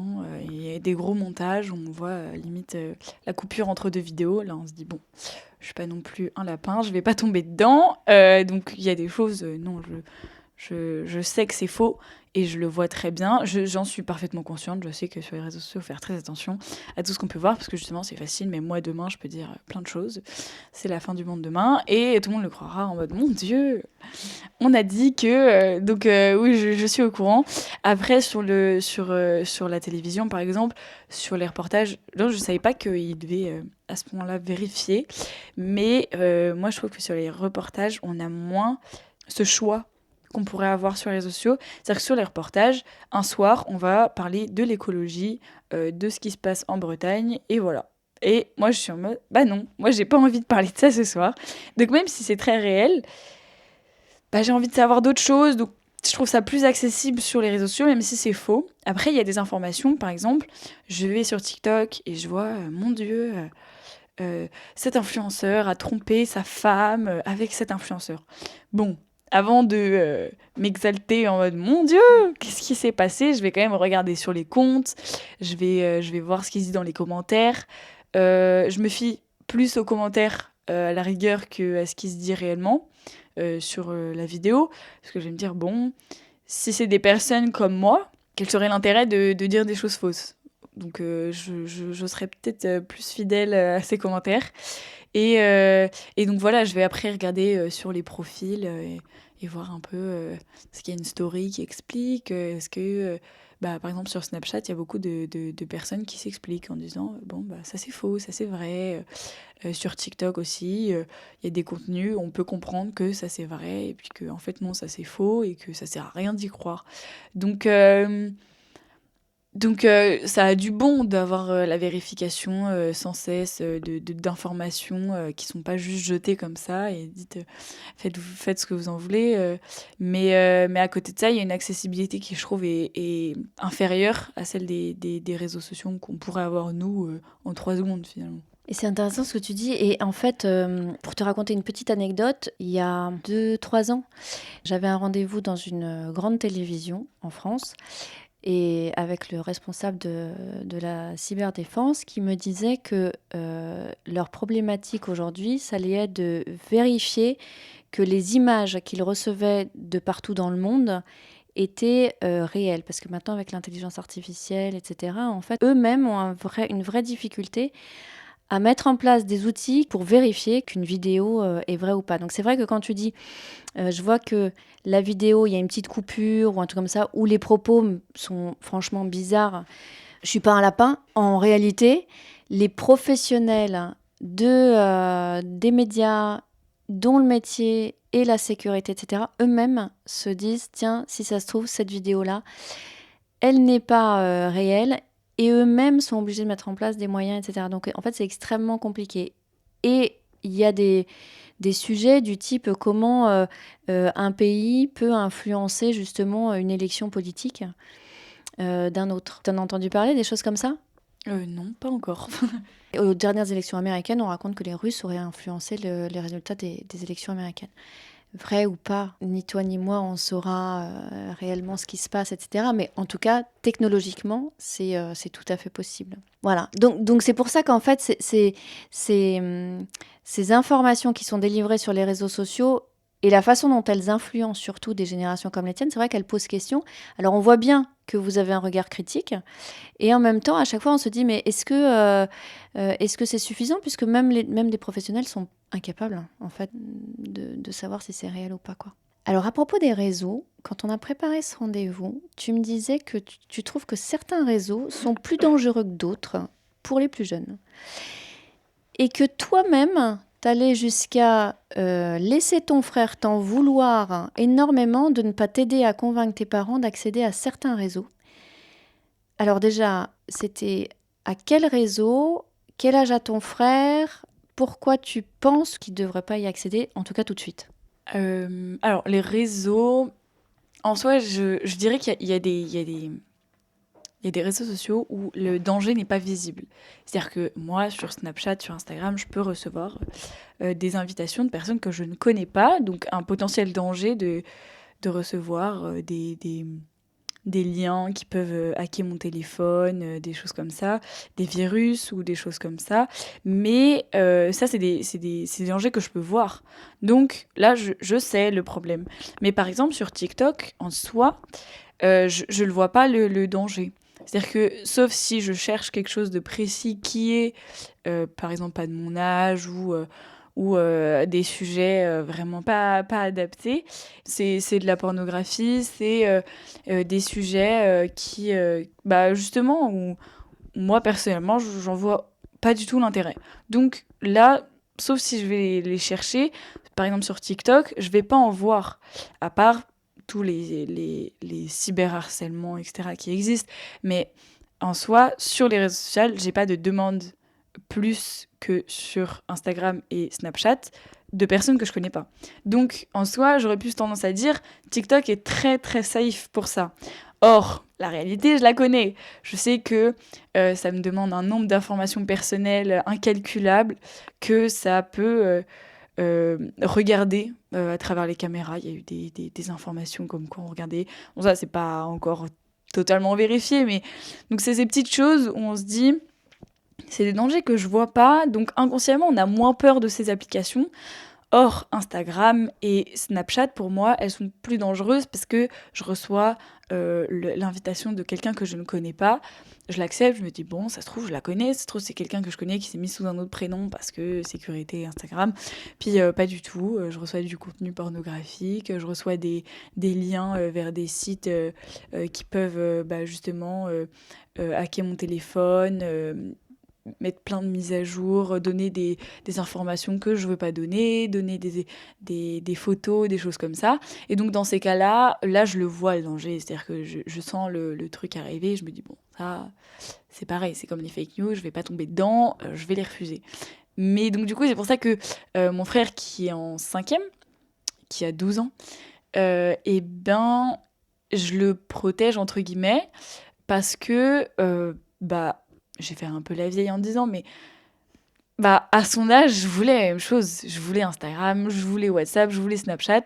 Il y a des gros montages où on voit limite la coupure entre deux vidéos. Là, on se dit, bon, je suis pas non plus un lapin, je vais pas tomber dedans. Donc, il y a des choses, non, je sais que c'est faux et je le vois très bien. J'en suis parfaitement consciente. Je sais que sur les réseaux sociaux, il faut faire très attention à tout ce qu'on peut voir parce que justement, c'est facile. Mais moi, demain, je peux dire plein de choses. C'est la fin du monde demain et tout le monde le croira en mode, mon Dieu, on a dit que... oui, je suis au courant. Après, sur la télévision, par exemple, sur les reportages, là, je ne savais pas qu'ils devaient à ce moment-là vérifier. Mais moi, je trouve que sur les reportages, on a moins ce choix qu'on pourrait avoir sur les réseaux sociaux. C'est-à-dire que sur les reportages, un soir, on va parler de l'écologie, de ce qui se passe en Bretagne, et voilà. Et moi, je suis en mode, bah non, moi, j'ai pas envie de parler de ça ce soir. Donc même si c'est très réel, j'ai envie de savoir d'autres choses. Donc je trouve ça plus accessible sur les réseaux sociaux, même si c'est faux. Après, il y a des informations, par exemple, je vais sur TikTok et je vois, mon Dieu, cet influenceur a trompé sa femme avec cet influenceur. Bon, avant de m'exalter en mode « Mon Dieu, qu'est-ce qui s'est passé ?» Je vais quand même regarder sur les comptes, je vais voir ce qui se dit dans les commentaires. Je me fie plus aux commentaires à la rigueur qu'à ce qui se dit réellement sur la vidéo. Parce que je vais me dire, bon, si c'est des personnes comme moi, quel serait l'intérêt de dire des choses fausses ? Donc je serais peut-être plus fidèle à ces commentaires. Et donc voilà, je vais après regarder sur les profils et voir un peu est-ce qu'il y a une story qui explique, est-ce que, par exemple sur Snapchat, il y a beaucoup de personnes qui s'expliquent en disant ça c'est faux, ça c'est vrai. Sur TikTok aussi, il y a des contenus où on peut comprendre que ça c'est vrai et puis que en fait non, ça c'est faux et que ça sert à rien d'y croire. Donc ça a du bon d'avoir la vérification sans cesse d'informations qui sont pas juste jetées comme ça et dites faites ce que vous en voulez. Mais à côté de ça, il y a une accessibilité qui je trouve est inférieure à celle des réseaux sociaux qu'on pourrait avoir nous en 3 secondes finalement. Et c'est intéressant ce que tu dis. Et en fait, pour te raconter une petite anecdote, il y a 2-3 ans, j'avais un rendez-vous dans une grande télévision en France et avec le responsable de la cyberdéfense qui me disait que leur problématique aujourd'hui, ça allait être de vérifier que les images qu'ils recevaient de partout dans le monde étaient réelles. Parce que maintenant, avec l'intelligence artificielle, etc., en fait, eux-mêmes ont une vraie difficulté à mettre en place des outils pour vérifier qu'une vidéo est vraie ou pas. Donc c'est vrai que quand tu dis, je vois que la vidéo, il y a une petite coupure ou un truc comme ça, où les propos sont franchement bizarres, je suis pas un lapin. En réalité, les professionnels des médias, dont le métier et la sécurité, etc., eux-mêmes se disent, tiens, si ça se trouve, cette vidéo-là, elle n'est pas réelle. Et eux-mêmes sont obligés de mettre en place des moyens, etc. Donc, en fait, c'est extrêmement compliqué. Et il y a des sujets du type comment un pays peut influencer justement une élection politique d'un autre. Tu en as entendu parler des choses comme ça ? Non, pas encore. Aux dernières élections américaines, on raconte que les Russes auraient influencé les résultats des élections américaines. Vrai ou pas, ni toi ni moi, on saura réellement ce qui se passe, etc. Mais en tout cas, technologiquement, c'est tout à fait possible. Voilà. Donc c'est pour ça qu'en fait, ces informations qui sont délivrées sur les réseaux sociaux et la façon dont elles influencent surtout des générations comme les tiennes, c'est vrai qu'elles posent question. Alors on voit bien que vous avez un regard critique et en même temps, à chaque fois, on se dit mais est-ce que c'est suffisant puisque même des professionnels sont incapables en fait de savoir si c'est réel ou pas quoi. Alors à propos des réseaux, quand on a préparé ce rendez-vous, tu me disais que tu trouves que certains réseaux sont plus dangereux que d'autres pour les plus jeunes et que toi-même t'allais jusqu'à laisser ton frère t'en vouloir énormément de ne pas t'aider à convaincre tes parents d'accéder à certains réseaux. Alors déjà, c'était à quel réseau ? Quel âge a ton frère ? Pourquoi tu penses qu'il ne devrait pas y accéder, en tout cas tout de suite ? Alors, les réseaux, en soi, je dirais qu'il y a des il y a des réseaux sociaux où le danger n'est pas visible. C'est-à-dire que moi, sur Snapchat, sur Instagram, je peux recevoir des invitations de personnes que je ne connais pas, donc un potentiel danger de recevoir des liens qui peuvent hacker mon téléphone, des choses comme ça, des virus ou des choses comme ça. Mais ça, c'est des dangers que je peux voir. Donc là, je sais le problème. Mais par exemple, sur TikTok, en soi, je ne le vois pas le danger. C'est-à-dire que, sauf si je cherche quelque chose de précis qui est, par exemple, pas de mon âge ou des sujets vraiment pas adaptés, c'est de la pornographie, c'est des sujets qui, justement, où moi, personnellement, j'en vois pas du tout l'intérêt. Donc là, sauf si je vais les chercher, par exemple sur TikTok, je vais pas en voir, à part tous les cyberharcèlements, etc., qui existent. Mais en soi, sur les réseaux sociaux, j'ai pas de demande plus que sur Instagram et Snapchat de personnes que je connais pas. Donc, en soi, j'aurais plus tendance à dire TikTok est très, très safe pour ça. Or, la réalité, je la connais. Je sais que ça me demande un nombre d'informations personnelles incalculable, que ça peut... regarder à travers les caméras. Il y a eu des informations comme quoi on regardait. Bon, ça, c'est pas encore totalement vérifié, mais donc c'est ces petites choses où on se dit c'est des dangers que je vois pas, donc inconsciemment on a moins peur de ces applications. Or, Instagram et Snapchat, pour moi, elles sont plus dangereuses parce que je reçois l'invitation de quelqu'un que je ne connais pas. Je l'accepte, je me dis, bon, ça se trouve, je la connais. Ça se trouve, c'est quelqu'un que je connais qui s'est mis sous un autre prénom parce que sécurité Instagram. Puis, pas du tout. Je reçois du contenu pornographique. Je reçois des liens vers des sites qui peuvent justement hacker mon téléphone, mettre plein de mises à jour, donner des informations que je veux pas donner des photos, des choses comme ça. Et donc dans ces cas-là, je le vois le danger, c'est-à-dire que je sens le truc arriver, je me dis bon, ça c'est pareil, c'est comme les fake news, je vais pas tomber dedans, je vais les refuser. Mais donc du coup, c'est pour ça que mon frère qui est en 5e, qui a 12 ans, je le protège entre guillemets parce que je vais faire un peu la vieille en disant, mais à son âge, je voulais la même chose. Je voulais Instagram, je voulais WhatsApp, je voulais Snapchat.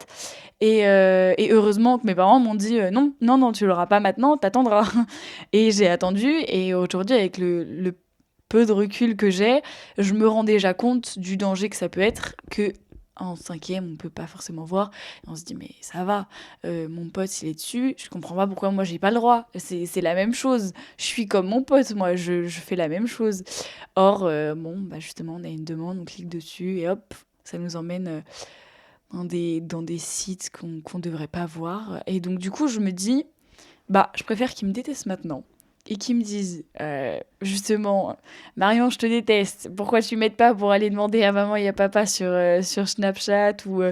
Et heureusement que mes parents m'ont dit non, tu l'auras pas maintenant, t'attendras. Et j'ai attendu. Et aujourd'hui, avec le peu de recul que j'ai, je me rends déjà compte du danger que ça peut être, que en 5e, on peut pas forcément voir. Et on se dit, mais ça va, mon pote, il est dessus, je comprends pas pourquoi moi, j'ai pas le droit. C'est la même chose. Je suis comme mon pote, moi, je fais la même chose. Or, justement, on a une demande, on clique dessus et hop, ça nous emmène dans des sites qu'on devrait pas voir. Et donc, du coup, je me dis, je préfère qu'ils me détestent maintenant. Et qui me disent, justement, Marion, je te déteste, pourquoi tu m'aides pas pour aller demander à maman et à papa sur Snapchat ou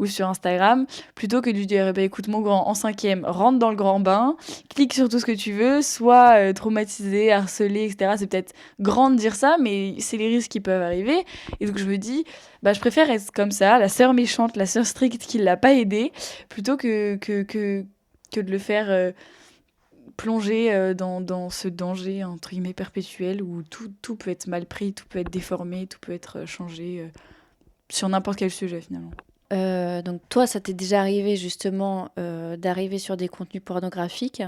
sur Instagram, plutôt que de lui dire, écoute mon grand, en 5e, rentre dans le grand bain, clique sur tout ce que tu veux, sois traumatisé, harcelé, etc. C'est peut-être grand de dire ça, mais c'est les risques qui peuvent arriver. Et donc je me dis, je préfère être comme ça, la sœur méchante, la sœur stricte qui l'a pas aidé, plutôt que de le faire... plonger dans ce danger entre guillemets perpétuel où tout peut être mal pris, tout peut être déformé, tout peut être changé sur n'importe quel sujet finalement. Donc toi, ça t'est déjà arrivé justement d'arriver sur des contenus pornographiques.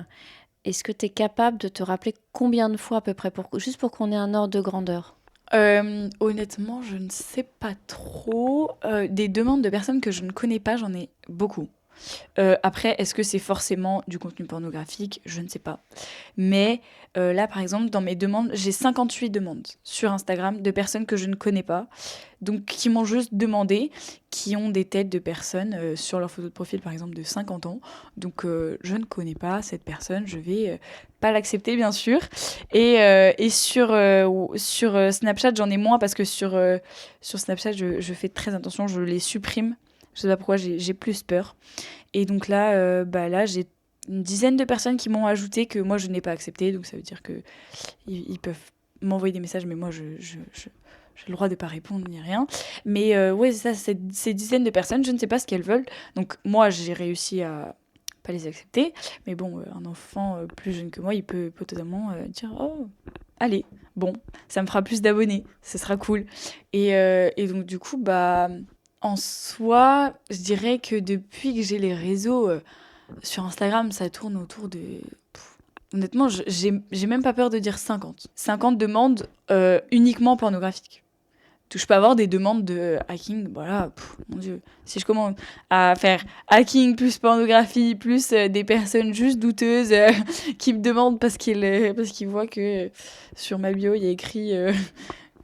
Est-ce que tu es capable de te rappeler combien de fois à peu près, juste pour qu'on ait un ordre de grandeur ? Honnêtement, je ne sais pas trop. Des demandes de personnes que je ne connais pas, j'en ai beaucoup. Après, est-ce que c'est forcément du contenu pornographique ? Je ne sais pas. Mais là, par exemple, dans mes demandes, j'ai 58 demandes sur Instagram de personnes que je ne connais pas, donc qui m'ont juste demandé, qui ont des têtes de personnes sur leur photo de profil, par exemple, de 50 ans. Donc, je ne connais pas cette personne, je vais pas l'accepter, bien sûr. Et sur Snapchat, j'en ai moins parce que sur Snapchat, je fais très attention, je les supprime. Je sais pas pourquoi, j'ai plus peur. Et donc là, j'ai une dizaine de personnes qui m'ont ajouté que moi, je n'ai pas accepté. Donc ça veut dire qu'ils peuvent m'envoyer des messages, mais moi, j'ai le droit de pas répondre ni rien. Mais ouais, c'est ça, ces dizaines de personnes, je ne sais pas ce qu'elles veulent. Donc moi, j'ai réussi à pas les accepter. Mais bon, un enfant plus jeune que moi, il peut totalement dire « Oh, allez, bon, ça me fera plus d'abonnés, ce sera cool. » Et donc, du coup, en soi, je dirais que depuis que j'ai les réseaux sur Instagram, ça tourne autour de... Honnêtement, j'ai même pas peur de dire 50. 50 demandes uniquement pornographiques. Donc, je peux avoir des demandes de hacking, voilà, mon Dieu. Si je commence à faire hacking plus pornographie, plus des personnes juste douteuses qui me demandent parce qu'ils voient que sur ma bio, il y a écrit,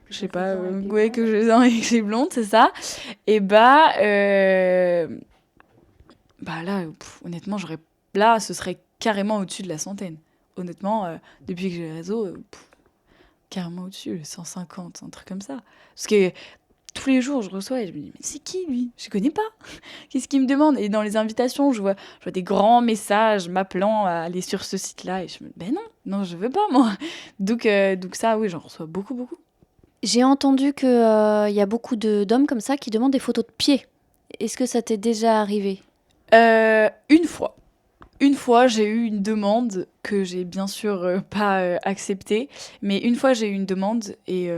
je sais pas, que je sens et que j'ai blonde, c'est ça. Et là, honnêtement, là, ce serait carrément au-dessus de la centaine. Honnêtement, depuis que j'ai les réseaux, carrément au-dessus, 150, un truc comme ça. Parce que tous les jours, je reçois et je me dis, mais c'est qui lui ? Je connais pas. Qu'est-ce qu'il me demande ? Et dans les invitations, je vois des grands messages m'appelant à aller sur ce site-là. Et je me dis, non, je veux pas, moi. Donc ça, oui, j'en reçois beaucoup, beaucoup. J'ai entendu qu'il y a beaucoup d'hommes comme ça qui demandent des photos de pieds. Est-ce que ça t'est déjà arrivé ? Une fois. Une fois, j'ai eu une demande que j'ai bien sûr pas acceptée. Mais une fois, j'ai eu une demande et...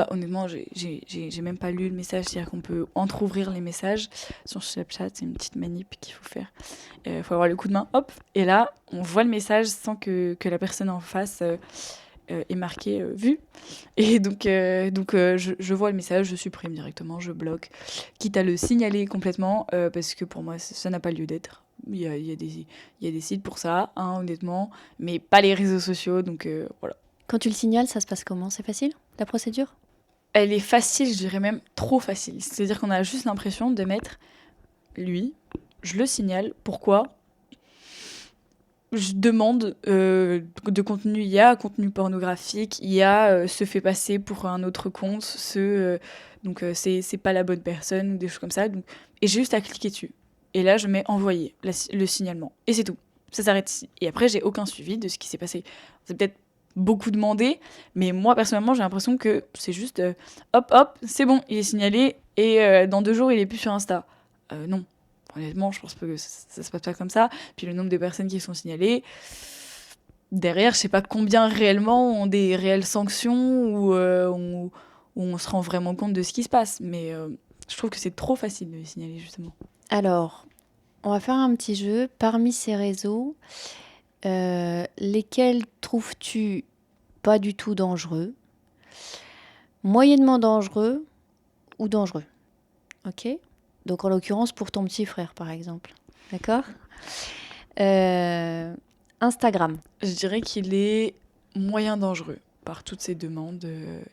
honnêtement, j'ai même pas lu le message, c'est-à-dire qu'on peut entrouvrir les messages sur Snapchat, c'est une petite manip qu'il faut faire. Il faut avoir le coup de main, hop, et là, on voit le message sans que la personne en face ait marqué vu. Et donc, je vois le message, je supprime directement, je bloque, quitte à le signaler complètement, parce que pour moi, ça n'a pas lieu d'être. Il y a des sites pour ça, honnêtement, mais pas les réseaux sociaux, donc voilà. Quand tu le signales, ça se passe comment ? C'est facile, la procédure ? Elle est facile, je dirais même trop facile. C'est-à-dire qu'on a juste l'impression de mettre lui, je le signale. Pourquoi ? Je demande de contenu, il y a contenu pornographique, il y a se fait passer pour un autre compte, donc c'est pas la bonne personne ou des choses comme ça. Et j'ai juste à cliquer dessus. Et là, je mets envoyer le signalement. Et c'est tout. Ça s'arrête ici. Et après, j'ai aucun suivi de ce qui s'est passé. C'est peut-être beaucoup demandé, mais moi personnellement j'ai l'impression que c'est juste hop, c'est bon, il est signalé et dans 2 jours il est plus sur Insta. Non, honnêtement je pense pas que ça se passe pas comme ça. Puis le nombre de personnes qui sont signalées derrière, je sais pas combien réellement ont des réelles sanctions ou où on se rend vraiment compte de ce qui se passe, mais je trouve que c'est trop facile de les signaler justement. Alors, on va faire un petit jeu. Parmi ces réseaux, lesquels trouves-tu pas du tout dangereux, moyennement dangereux ou dangereux ? Ok ? Donc en l'occurrence pour ton petit frère par exemple. D'accord ? Instagram. Je dirais qu'il est moyen dangereux par toutes ces demandes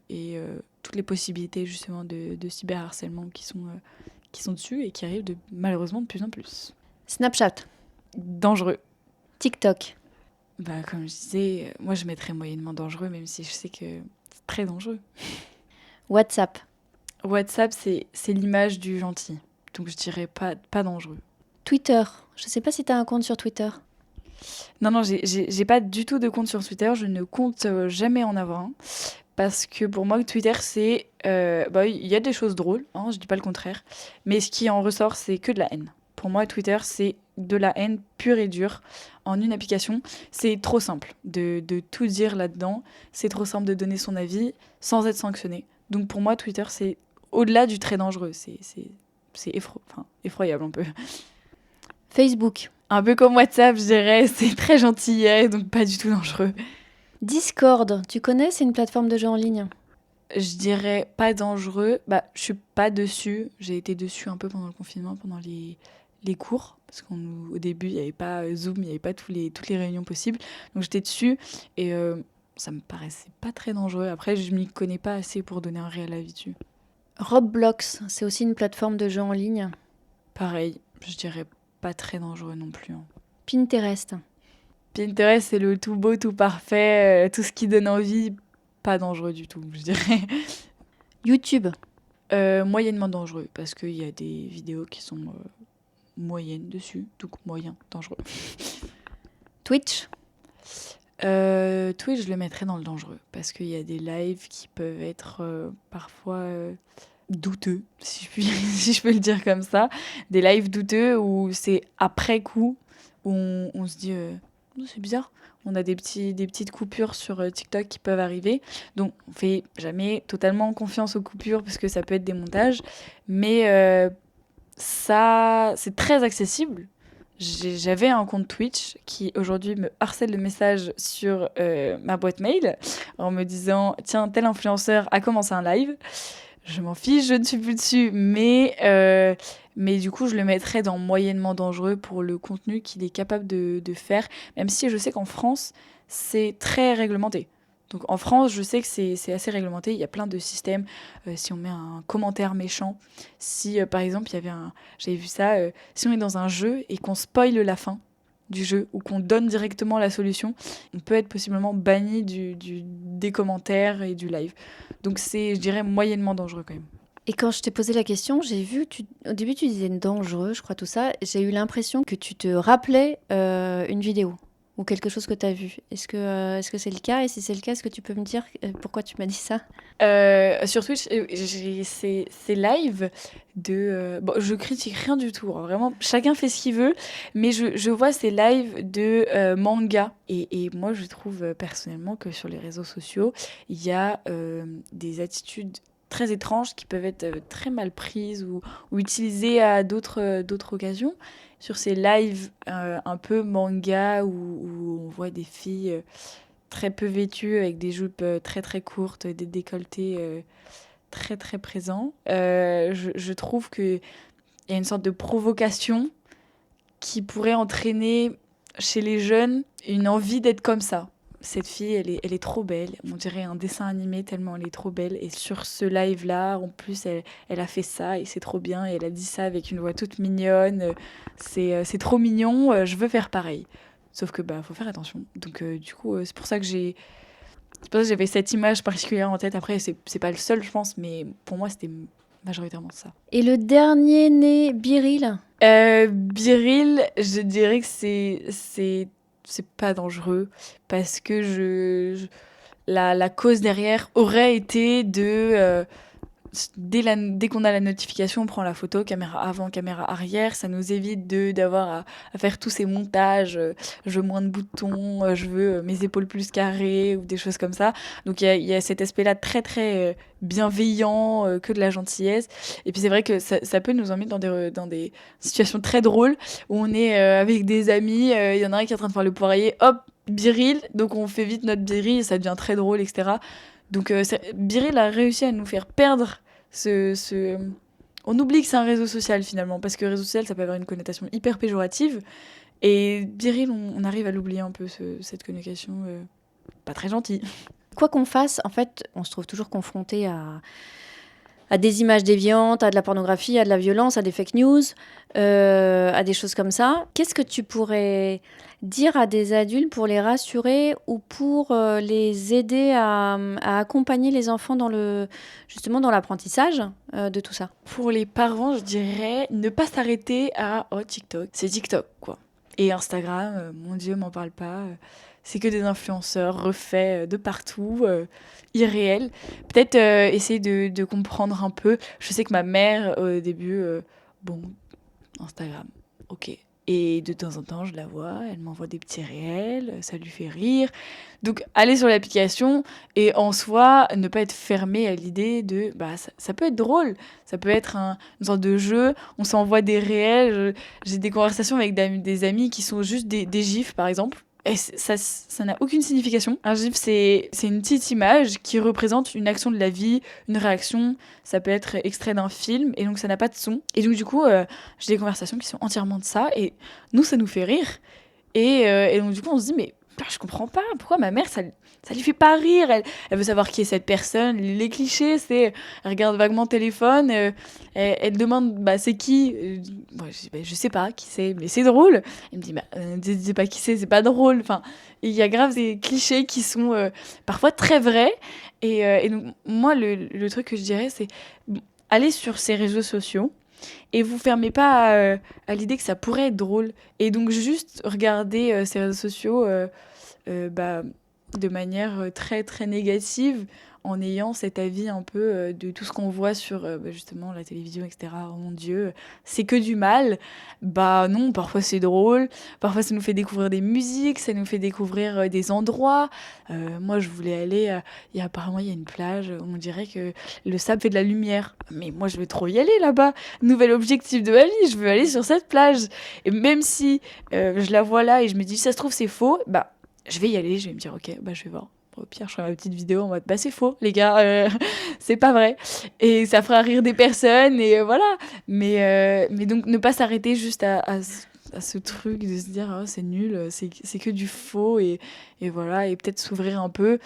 et toutes les possibilités justement de cyberharcèlement qui sont dessus et qui arrivent malheureusement de plus en plus. Snapchat. Dangereux. TikTok. Comme je disais, moi je mettrais moyennement dangereux, même si je sais que c'est très dangereux. WhatsApp. WhatsApp, c'est l'image du gentil. Donc je dirais pas dangereux. Twitter. Je sais pas si tu as un compte sur Twitter. Non, j'ai pas du tout de compte sur Twitter. Je ne compte jamais en avoir un. Parce que pour moi, Twitter, c'est... il y a des choses drôles, je dis pas le contraire. Mais ce qui en ressort, c'est que de la haine. Pour moi, Twitter, c'est de la haine pure et dure en une application. C'est trop simple de tout dire là-dedans. C'est trop simple de donner son avis sans être sanctionné. Donc pour moi, Twitter, c'est au-delà du très dangereux. C'est effroyable un peu. Facebook. Un peu comme WhatsApp, je dirais. C'est très gentil, donc pas du tout dangereux. Discord. Tu connais ? C'est une plateforme de jeux en ligne. Je dirais pas dangereux. Je suis pas dessus. J'ai été dessus un peu pendant le confinement, pendant les cours. Parce qu'au début, il n'y avait pas Zoom, il n'y avait pas toutes les réunions possibles. Donc j'étais dessus et ça me paraissait pas très dangereux. Après, je m'y connais pas assez pour donner un réel avis dessus. Roblox, c'est aussi une plateforme de jeux en ligne. Pareil, je dirais pas très dangereux non plus. Pinterest. Pinterest, c'est le tout beau, tout parfait, tout ce qui donne envie. Pas dangereux du tout, je dirais. YouTube. Moyennement dangereux, parce qu'il y a des vidéos qui sont moyennes dessus, donc moyen, dangereux. Twitch. Twitch, je le mettrais dans le dangereux, parce qu'il y a des lives qui peuvent être parfois douteux, si je peux le dire comme ça. Des lives douteux où c'est après coup, où on se dit oh, c'est bizarre. On a des petites coupures sur TikTok qui peuvent arriver. Donc, on fait jamais totalement confiance aux coupures parce que ça peut être des montages. Mais ça, c'est très accessible. J'avais un compte Twitch qui aujourd'hui me harcèle de messages sur ma boîte mail en me disant « Tiens, tel influenceur a commencé un live ». Je m'en fiche, je ne suis plus dessus, mais du coup, je le mettrais dans moyennement dangereux pour le contenu qu'il est capable de faire, même si je sais qu'en France, c'est très réglementé. Donc en France, je sais que c'est assez réglementé, il y a plein de systèmes. Si on met un commentaire méchant, si par exemple, j'avais vu ça, si on est dans un jeu et qu'on spoile la fin du jeu ou qu'on donne directement la solution, on peut être possiblement banni des commentaires et du live. Donc c'est, je dirais, moyennement dangereux quand même. Et quand je t'ai posé la question, j'ai vu, au début tu disais dangereux, je crois tout ça, j'ai eu l'impression que tu te rappelais une vidéo ou quelque chose que tu as vu. Est-ce que c'est le cas? Et si c'est le cas, est-ce que tu peux me dire pourquoi tu m'as dit ça? Sur Twitch, j'ai ces lives de... bon, je critique rien du tout, hein, vraiment, chacun fait ce qu'il veut, mais je vois ces lives de manga. Et moi, je trouve personnellement que sur les réseaux sociaux, il y a des attitudes très étranges qui peuvent être très mal prises ou utilisées à d'autres occasions. Sur ces lives un peu manga où on voit des filles très peu vêtues avec des jupes très très courtes, des décolletés très très présents, je trouve qu'il y a une sorte de provocation qui pourrait entraîner chez les jeunes une envie d'être comme ça. Cette fille, elle est trop belle. On dirait un dessin animé tellement elle est trop belle. Et sur ce live-là, en plus, elle a fait ça et c'est trop bien. Et elle a dit ça avec une voix toute mignonne. C'est trop mignon. Je veux faire pareil. Sauf que faut faire attention. Donc du coup, c'est pour ça que j'avais cette image particulière en tête. Après, c'est pas le seul, je pense, mais pour moi, c'était majoritairement ça. Et le dernier né, Biril? Biril, je dirais que c'est pas dangereux parce que la cause derrière aurait été de dès qu'on a la notification, on prend la photo, caméra avant, caméra arrière, ça nous évite d'avoir à faire tous ces montages, je veux moins de boutons, je veux mes épaules plus carrées ou des choses comme ça. Donc il y a cet aspect-là très très bienveillant, que de la gentillesse. Et puis c'est vrai que ça peut nous emmener dans des situations très drôles où on est avec des amis, il y en a un qui est en train de faire le poirier, hop, Biril, donc on fait vite notre Biril, ça devient très drôle, etc. Donc Biril a réussi à nous faire perdre on oublie que c'est un réseau social finalement, parce que réseau social ça peut avoir une connotation hyper péjorative, et Biril on arrive à l'oublier un peu, cette connotation pas très gentille. Quoi qu'on fasse, en fait, on se trouve toujours confronté à des images déviantes, à de la pornographie, à de la violence, à des fake news, à des choses comme ça. Qu'est-ce que tu pourrais dire à des adultes pour les rassurer ou pour les aider à accompagner les enfants justement dans l'apprentissage de tout ça? Pour les parents, je dirais ne pas s'arrêter à TikTok. C'est TikTok, quoi. Et Instagram, mon Dieu, m'en parle pas. C'est que des influenceurs refaits de partout, irréels. Peut-être essayer de comprendre un peu. Je sais que ma mère, au début, Instagram, ok. Et de temps en temps, je la vois, elle m'envoie des petits réels, ça lui fait rire. Donc, aller sur l'application et en soi, ne pas être fermé à l'idée de... ça peut être drôle, ça peut être une sorte de jeu, on s'envoie des réels. J'ai des conversations avec des amis qui sont juste des gifs, par exemple. Et ça n'a aucune signification. Un gif, c'est une petite image qui représente une action de la vie, une réaction. Ça peut être extrait d'un film, et donc ça n'a pas de son. Et donc du coup, j'ai des conversations qui sont entièrement de ça, et nous, ça nous fait rire. Et donc du coup, on se dit, mais je comprends pas, pourquoi ma mère, ça lui fait pas rire, elle veut savoir qui est cette personne. Les clichés, c'est, elle regarde vaguement le téléphone, elle demande, c'est qui? Je sais pas qui c'est, mais c'est drôle. Elle me dit, ne sais pas qui c'est pas drôle. Enfin, il y a grave des clichés qui sont parfois très vrais. Et donc, moi, le truc que je dirais, c'est aller sur ces réseaux sociaux et vous fermez pas à l'idée que ça pourrait être drôle. Et donc, juste regarder ces réseaux sociaux de manière très très négative, en ayant cet avis un peu de tout ce qu'on voit sur justement la télévision, etc. Oh mon Dieu, c'est que du mal. Bah non, parfois c'est drôle, parfois ça nous fait découvrir des musiques, ça nous fait découvrir des endroits. Moi, je voulais aller, apparemment il y a une plage, on dirait que le sable fait de la lumière. Mais moi, je veux trop y aller là-bas. Nouvel objectif de ma vie, je veux aller sur cette plage. Et même si je la vois là et je me dis, ça se trouve c'est faux, bah je vais y aller, je vais me dire, ok, bah je vais voir. Au pire, je ferai ma petite vidéo en mode, bah c'est faux, les gars, c'est pas vrai. Et ça fera rire des personnes, et voilà. Mais donc, ne pas s'arrêter juste à ce truc de se dire, oh, c'est nul, c'est que du faux, et voilà, et peut-être s'ouvrir un peu.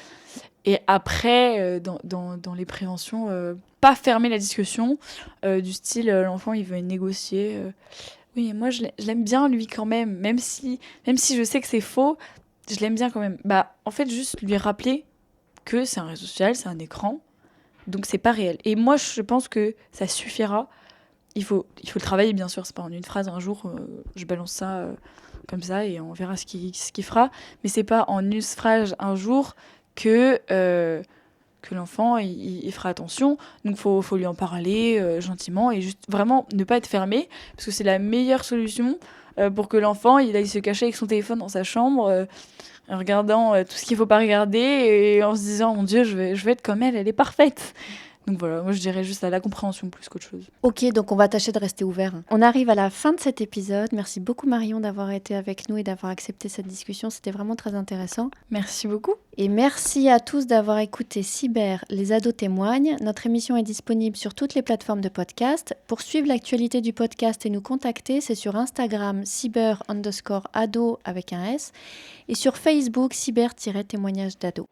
Et après, dans les préventions, pas fermer la discussion, du style, l'enfant, il veut négocier. Oui, moi, je l'aime bien, lui, quand même si je sais que c'est faux, je l'aime bien quand même. Bah, en fait, juste lui rappeler que c'est un réseau social, c'est un écran, donc c'est pas réel. Et moi, je pense que ça suffira. Il faut le travailler, bien sûr. C'est pas en une phrase, un jour, je balance ça comme ça et on verra ce qu'il fera. Mais c'est pas en une phrase, un jour, que l'enfant, il fera attention. Donc, faut lui en parler gentiment et juste vraiment ne pas être fermé, parce que c'est la meilleure solution pour que l'enfant, il aille se cacher avec son téléphone dans sa chambre, en regardant tout ce qu'il ne faut pas regarder et en se disant, mon Dieu, je vais être comme elle est parfaite. Donc voilà, moi je dirais juste à la compréhension plus qu'autre chose. Ok, donc on va tâcher de rester ouvert. On arrive à la fin de cet épisode. Merci beaucoup Marion d'avoir été avec nous et d'avoir accepté cette discussion. C'était vraiment très intéressant. Merci beaucoup. Et merci à tous d'avoir écouté Cyber, les ados témoignent. Notre émission est disponible sur toutes les plateformes de podcast. Pour suivre l'actualité du podcast et nous contacter, c'est sur Instagram cyber_ado avec un S et sur Facebook cyber-témoignage d'ado.